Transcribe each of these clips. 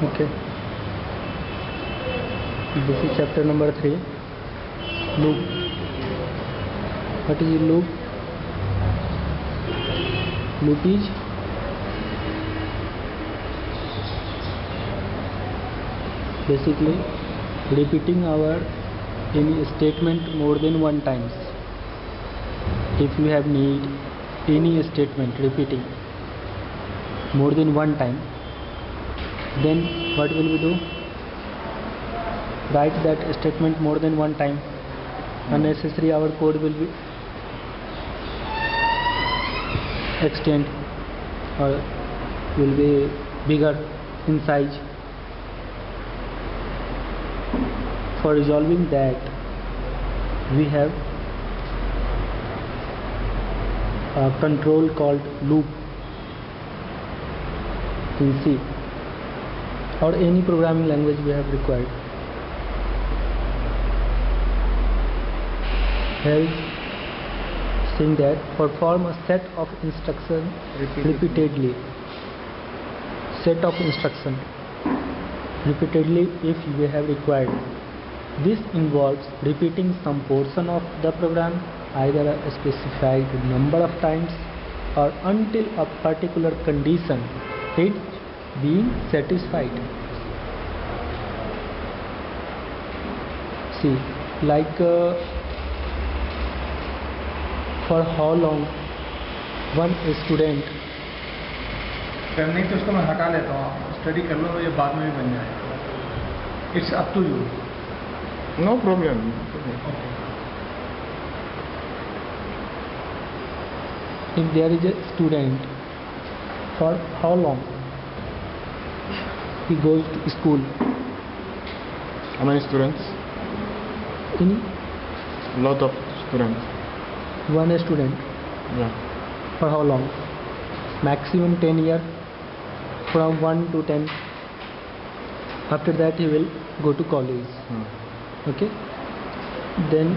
Okay, this is chapter number 3, loop. What is a loop? Loop is basically repeating our any statement more than one times. If you have need any statement repeating more than one time, then what will we do? Write that statement more than one time. Unnecessary our code will be extend or will be bigger in size. For resolving that, we have a control called loop in C or any programming language we have required. Here is saying that perform a set of instructions repeatedly. Set of instruction repeatedly if we have required. This involves repeating some portion of the program either a specified number of times or until a particular condition is being satisfied. See, like for how long one student, नहीं तो उसको मैं हटा लेता हूँ, आप study कर लो, ये बाद में भी बन जाएगा. It's up to you. No problem. if there is a student, for how long he goes to school? How many students? In Lot of students. one student, Yeah. for how long? Maximum 10 years, from 1 to 10. After that he will go to college. Okay, then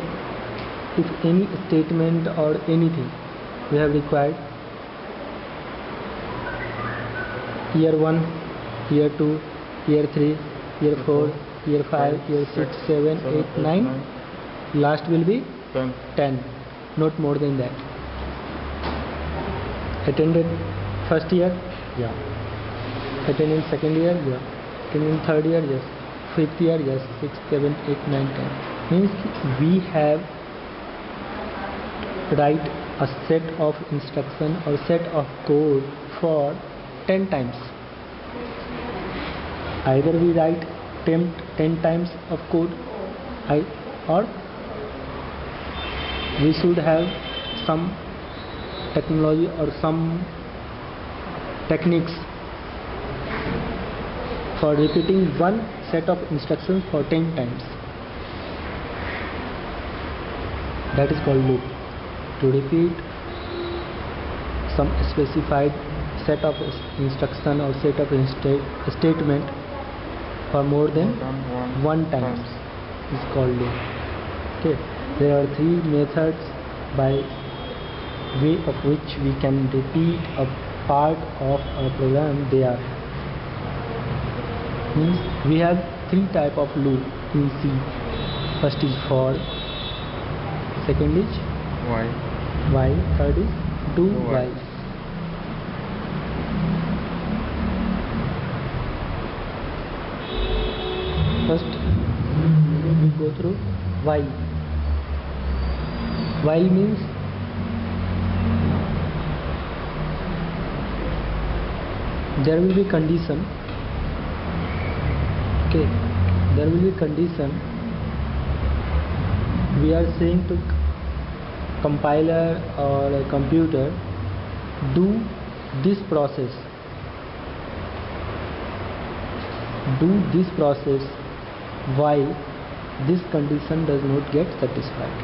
if any statement or anything we have required, year 1, year 2, year 3, year 4, year 5, year 6, 7, 8, 9, last will be 10, not more than that. Attended first year? Yeah. Attended second year? Yeah. Attended third year? Yes. Fifth year? Yes. 6, 7, 8, 9, 10. Means we have write a set of instruction or set of code for 10 times. Either we write 10 times of code or we should have some technology or some techniques for repeating one set of instructions for 10 times. That is called loop. To repeat some specified set of instruction or set of statement for more than one times is called loop. Okay, there are 3 methods by way of which we can repeat a part of a program. They are, means we have 3 type of loop in C. First is for, second is while, third is do while. First we go through while. While means there will be condition. Okay, there will be condition. We are saying to compiler or a computer, do this process. Do this process while this condition does not get satisfied.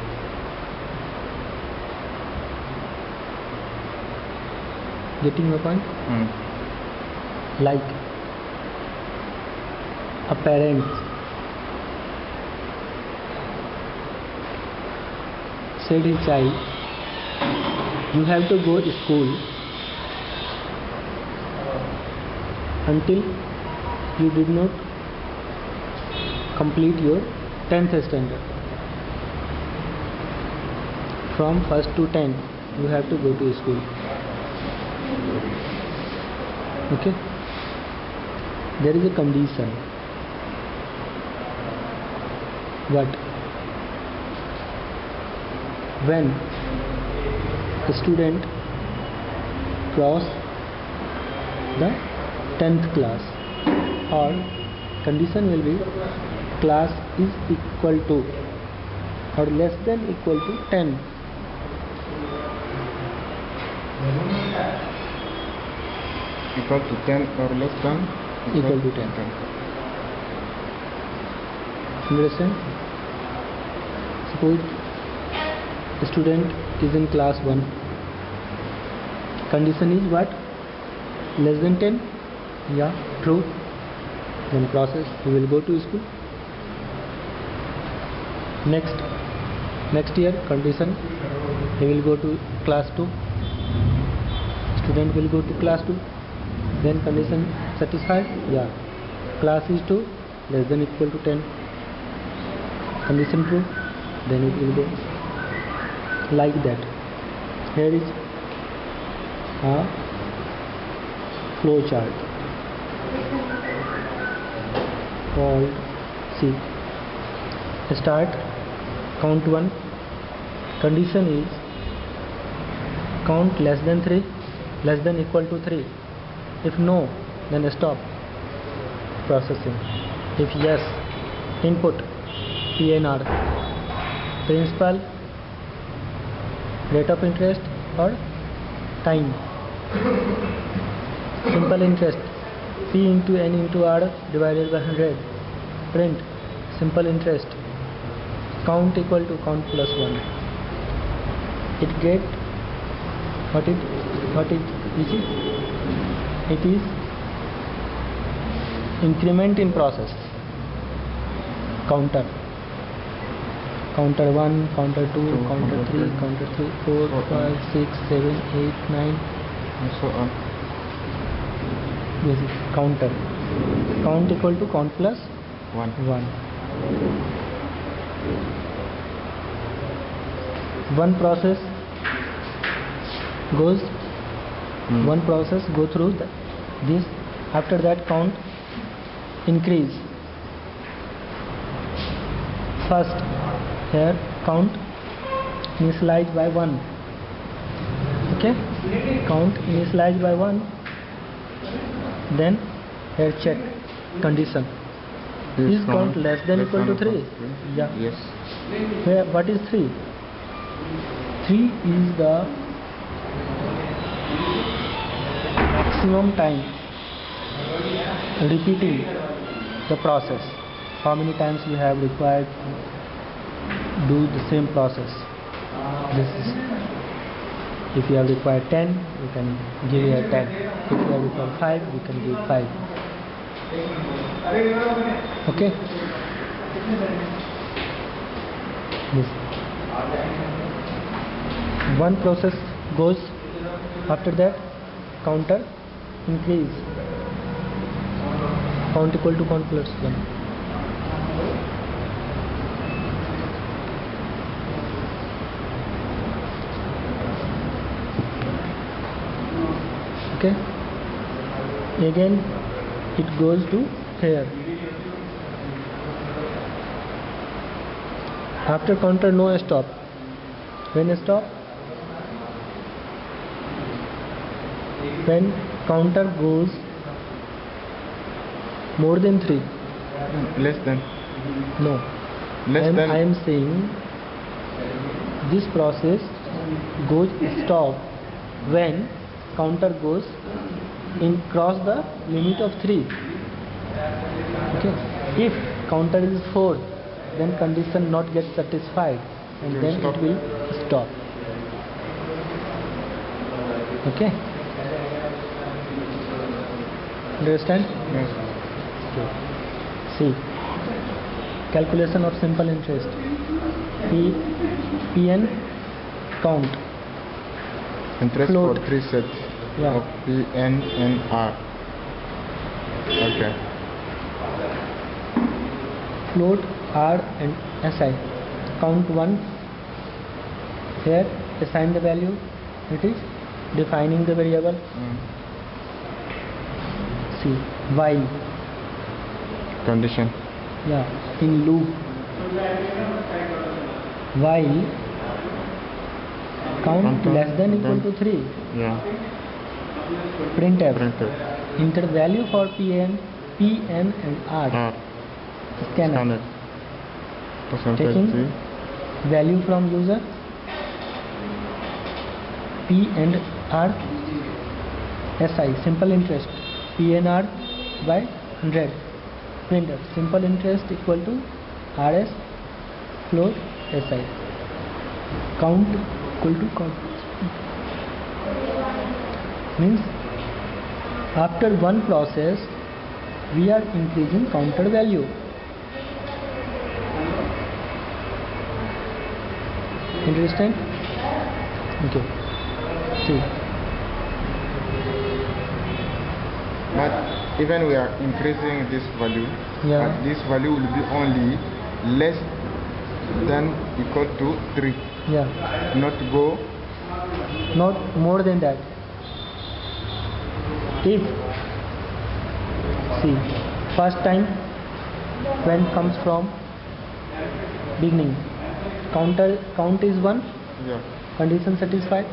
Getting my point? Like a parent said his child, you have to go to school until you did not complete your 10th standard. From 1st to 10 you have to go to school. Okay, there is a condition. What? When a student cross the 10th class, or condition will be class is equal to or less than equal to 10. Equal to 10 or less than? Equal to 10. Understand? Suppose a student is in class 1. Condition is what? Less than 10? Yeah, true. Then process, he will go to school. Next year, condition, he will go to class 2. Student will go to class 2. Then condition satisfied? Yeah. Class is 2, less than equal to 10. Condition true, then it will go like that. Here is a flow chart called C. Start, count 1. Condition is count less than 3, less than equal to 3. If no, then stop processing. If yes, input PNR, principal, rate of interest or time. Simple interest, P into N into R divided by 100. Print, simple interest, count equal to count plus 1. It get what it is? It is increment in process. Counter 1, counter 2, counter 3, counter 4, 5, 6, 7, 8, 9, And so on. this is counter. Count equal to count plus 1. 1. One process goes one process go through this. After that, count increase. First here count initialize by 1. Okay, count initialize by 1. Then here check condition. Is count less than equal to 3? Yeah. Yes. Where, what is 3? 3 is the maximum time repeating the process. How many times you have required to do the same process. This is, if you have required 10, you can give here 10. If you have required 5, you can give 5. Okay? This one process goes. After that, counter increase. Count equal to count plus 1. Okay, again it goes to here. After counter, no stop. When stop? When counter goes more than 3. Less than. No, I am saying this process goes stop when counter goes in cross the limit of 3. Okay, if counter is 4, then condition not get satisfied, and then it will stop. Okay, understand? Yes. Okay. See, calculation of simple interest. PN count. Interest Float. for 3 sets Yeah. of P, N and R. Okay. float R and SI. Count 1 here, assign the value, it is defining the variable. See, while, Condition. yeah, in loop, while count less than equal to 3, Yeah. printf, Printed. enter value for Pn and R, R. scanner, Scanner. Percentage taking T. value from user, P and R, SI, simple interest, PNR by 100, printf, simple interest equal to RS float SI, count equal to count, means after one process we are increasing counter value. Understand? Okay. See. But even we are increasing this value, Yeah. but this value will be only less than equal to 3. Yeah. Not go. Not more than that. If, see, first time when comes from beginning, count is 1, Yeah. condition satisfied,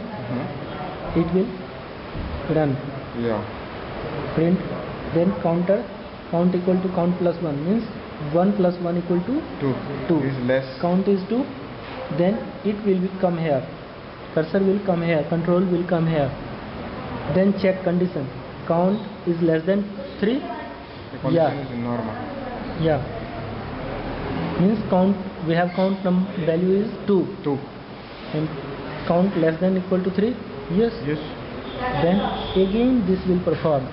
it will run, Yeah. print, then count equal to count plus 1, means 1 plus 1 equal to 2. 2. Is less. Count is 2, then it will come here, cursor will come here, control will come here, then check condition, count is less than 3, The condition yeah. is normal. yeah, means count, we have count value is 2 2. and count less than equal to 3, yes, Yes. then again this will perform.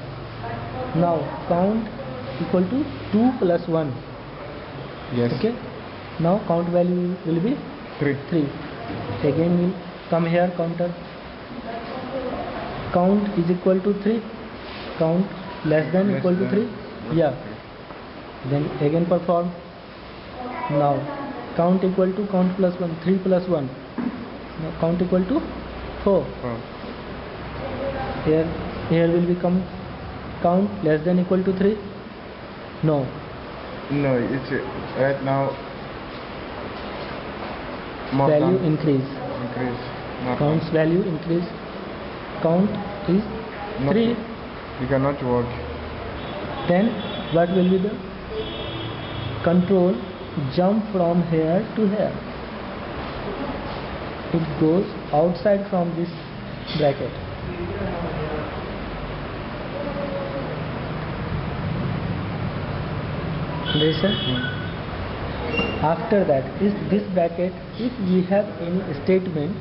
Now count equal to 2 plus 1, Yes. okay, now count value will be 3. 3, again will come here, counter, count is equal to 3, count less than Less equal to than 3, yeah, then again perform. Now count equal to count plus 1, 3 plus 1, now count equal to 4, Oh. here will become count less than equal to 3, no, No, it's right now more value than increase, increase. More counts value increase, count is Not- 3, You cannot work. then what will be the control jump from here to here, it goes outside from this bracket, understand? After that is this bracket, if we have any statement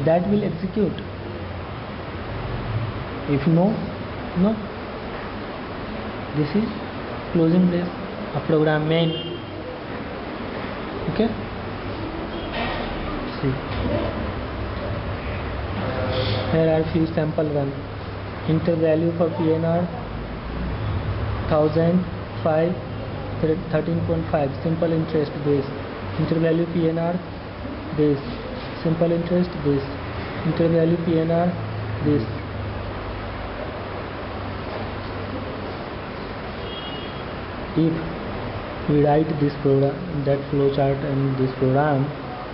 that will execute, if no, this is closing brace, a program main, okay, see, here are few sample run, enter value for PNR 1005 13.5 simple interest base, enter value PNR base, simple interest base, enter value PNR base, if we write this program, that flowchart and this program,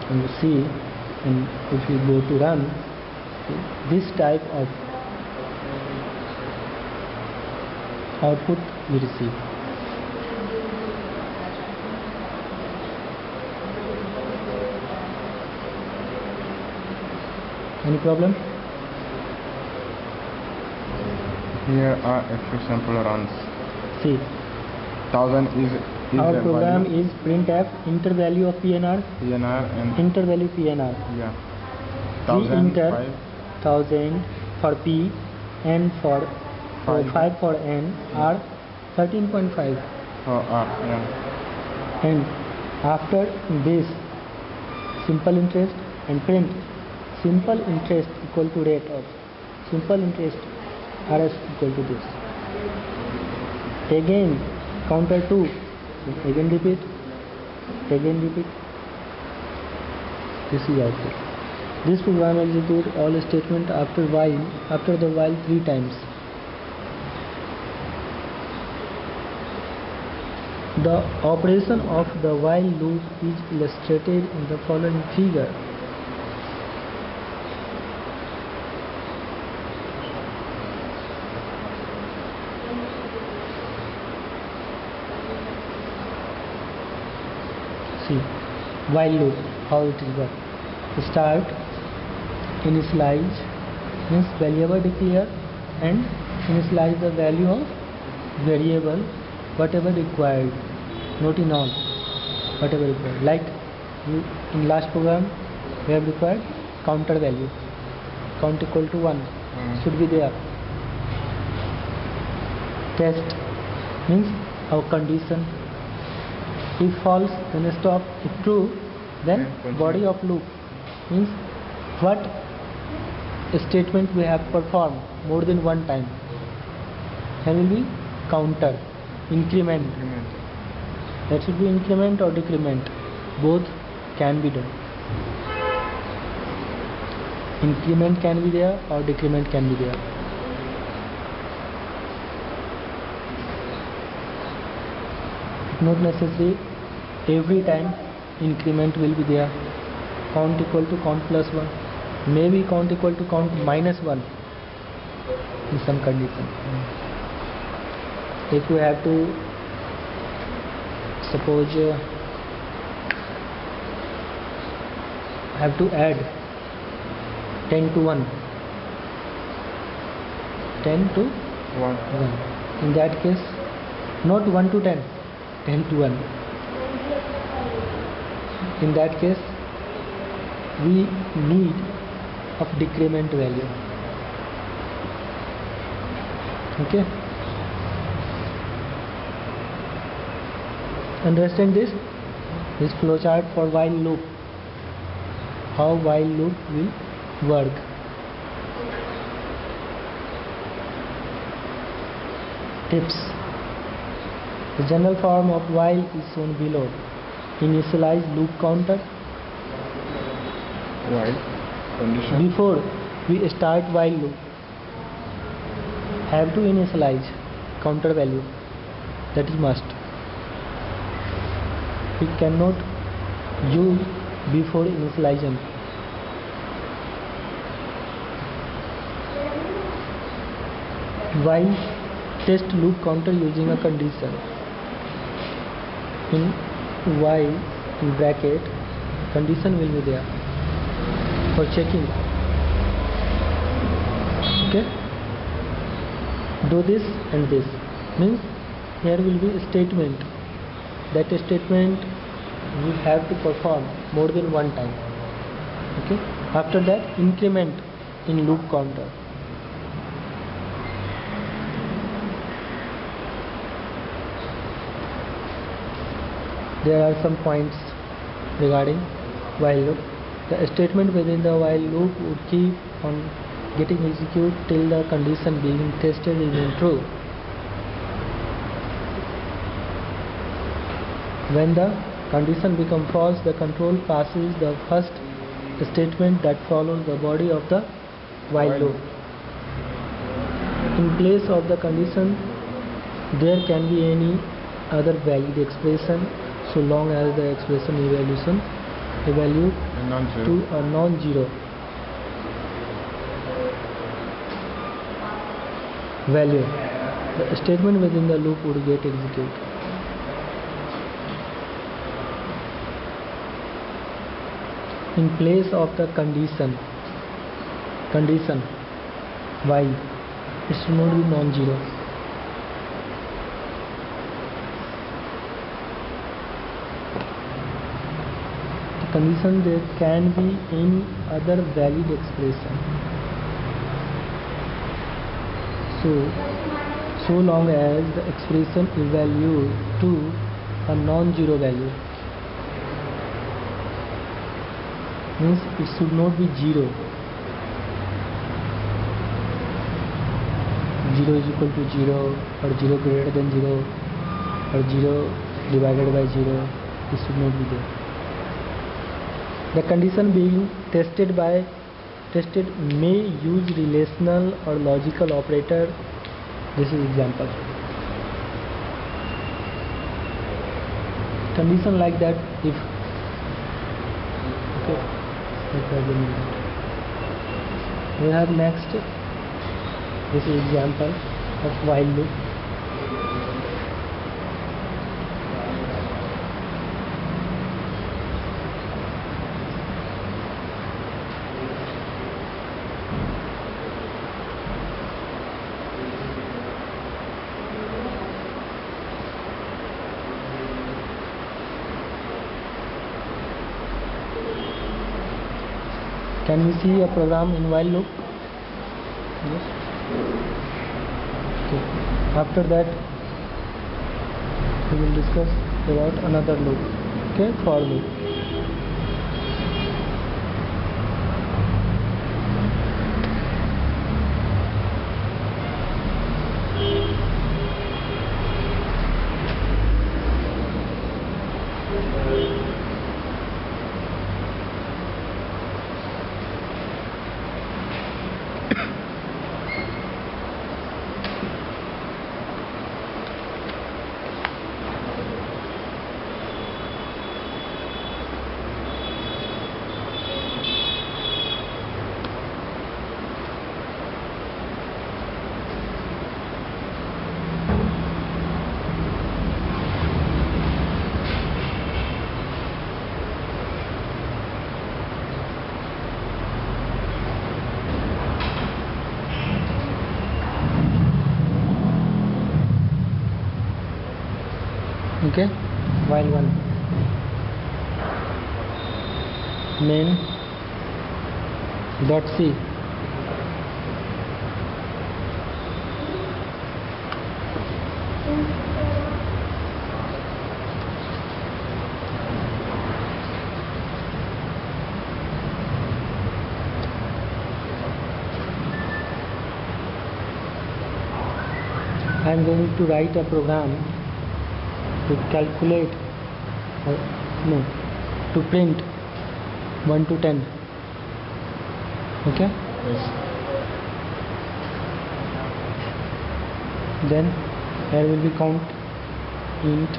and you see, and if you go to run, this type of output we receive. Any problem? Here are a few sample runs. See, 1000 is our the program value. is printf enter value of PNR, PNR and enter value PNR. yeah. We enter 1005. 1000 for P and for 5 for N are 13.5, Oh, yeah. and after this simple interest and print simple interest equal to rate of simple interest RS equal to this. Again counter 2 again repeat, this is output. This program executes all statement after the while 3 times. The operation of the while loop is illustrated in the following figure. See, while loop, how it is work. Start, initialize, means variable declare, and initialize the value of variable whatever required, not in all, whatever required. Like in last program we have required counter value, count equal to 1 should be there. Test means our condition, if false then stop, if true then body of loop, means what statement we have performed more than one time. Here will be counter, increment, that should be increment or decrement, both can be done. Increment can be there or decrement can be there. Not necessary every time increment will be there. Count equal to count plus 1, maybe count equal to count minus 1 in some condition. If you have to suppose have to add 10 to 1, 10 to 1, in that case not 1 to 10, 10 to 1, in that case we need of decrement value. Okay, understand this flowchart for while loop, how while loop will work. Tips. The general form of while is shown below. Initialize loop counter. While condition. Before we start while loop, have to initialize counter value, that is must. We cannot use before initialization. While test loop counter using a condition. In while in bracket condition will be there for checking. Okay, do this and this, means here will be a statement, that statement we have to perform more than one time. Okay, after that increment in loop counter. There are some points regarding while loop. The statement within the while loop would keep on getting executed till the condition being tested remain true. When the condition becomes false, the control passes the first statement that follows the body of the while loop. In place of the condition, there can be any other valid expression, so long as the expression evaluate to a non-zero value. The statement within the loop would get executed. In place of the condition while, it should not be non-zero. The condition, there can be any other valid expression, so long as the expression evaluates to a non-zero value, means it should not be 0. 0 is equal to 0, or 0 greater than 0, or 0 divided by 0. This should not be there. The condition being tested may use relational or logical operator. This is example. Condition like that if okay. We have next. This is example of while loop. Can we see a program in while loop? Yes. Okay. After that, we will discuss about another loop. Okay, for loop. Okay, while one main dot C I am going to write a program to calculate to print 1 to 10. Okay, Yes. then there will be count int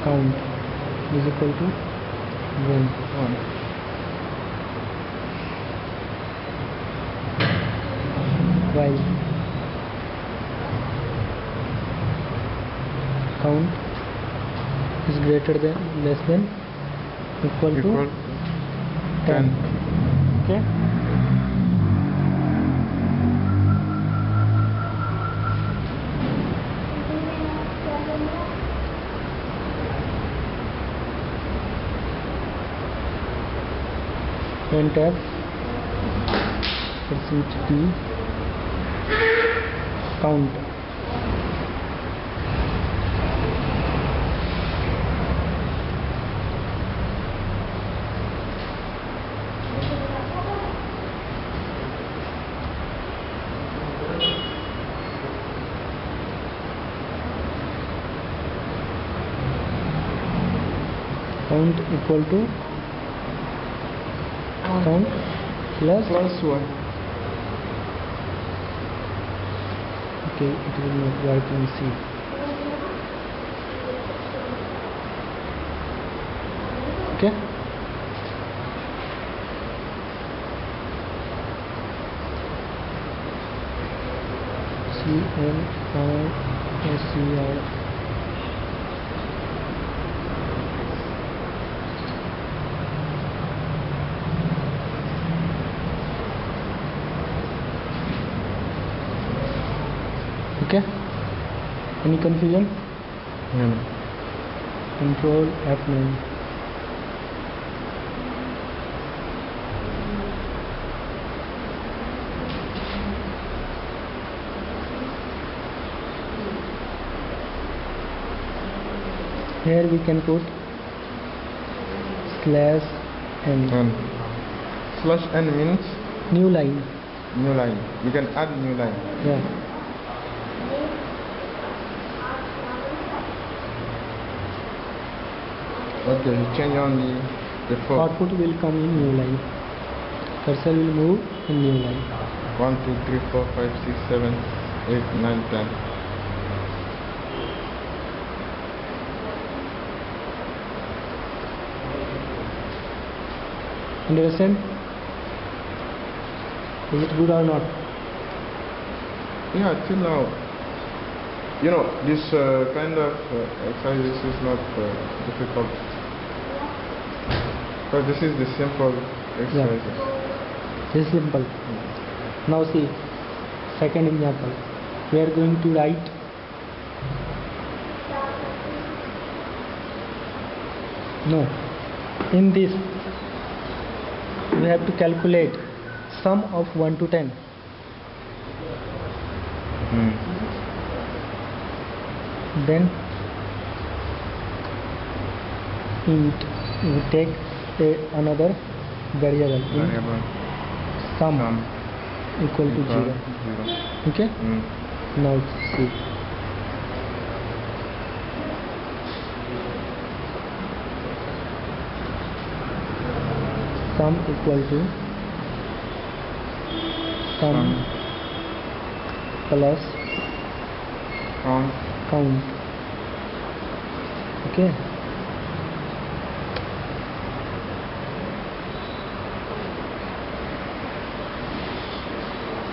count is equal to 1. 1. While count is greater than less than equal to 10. Okay, printf %t count count equal to count plus Plus 1. okay, it will not work in C. Okay, CLRSCR okay, any confusion? No. Control F9. Here we can put slash n. And slash n means New line. new line. We can add new line. Yeah. Okay, you change only the 4. Output will come in new line. Cursor will move in new line. 1, 2, 3, 4, 5, 6, 7, 8, 9, 10. Understand? Is it good or not? Yeah, till now, you know, this kind of exercise is not difficult. But this is the simple exercises. This is simple. Now see, second example. We are going to write in this we have to calculate sum of 1 to 10. Then int, we take another variable sum equal to 0. Okay. Now see, sum equal to sum plus count. Okay.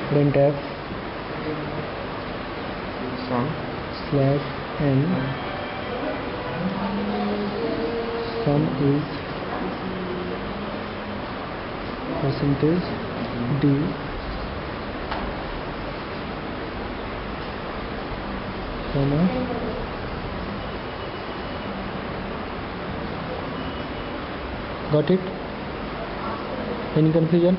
Printf Sum slash n sum is percentage d comma got it? Any confusion?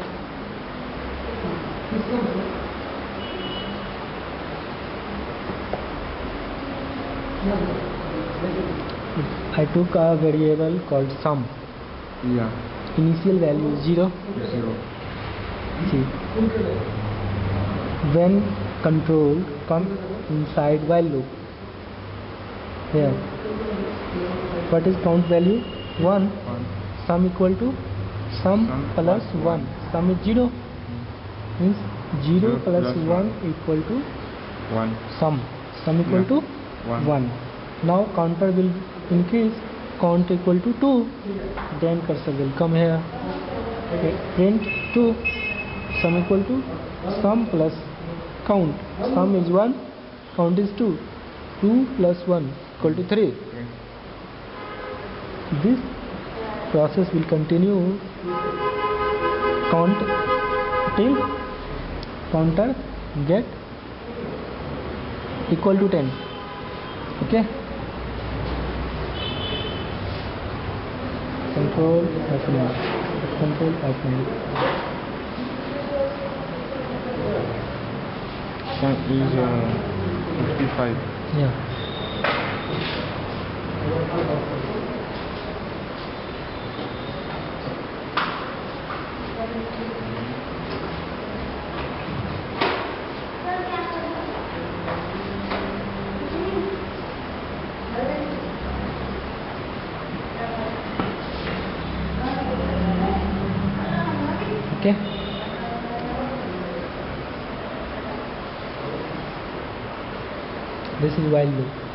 I took a variable called sum. Yeah. Initial value is 0. 0. See, when control comes inside while loop, here, what is count value? 1. 1. Sum equal to sum plus 1. Sum is 0. Means 0 plus 1 equal to 1. sum. Sum equal to 1. Now counter will increase, count equal to 2. Then cursor will come here. Print 2. Sum equal to sum plus count. Sum is 1, count is 2. 2 plus 1 equal to 3. This process will continue count till counter get equal to 10. Okay. Control F9. Control F9. Sum is 55. Yeah. Okay. This is while loop.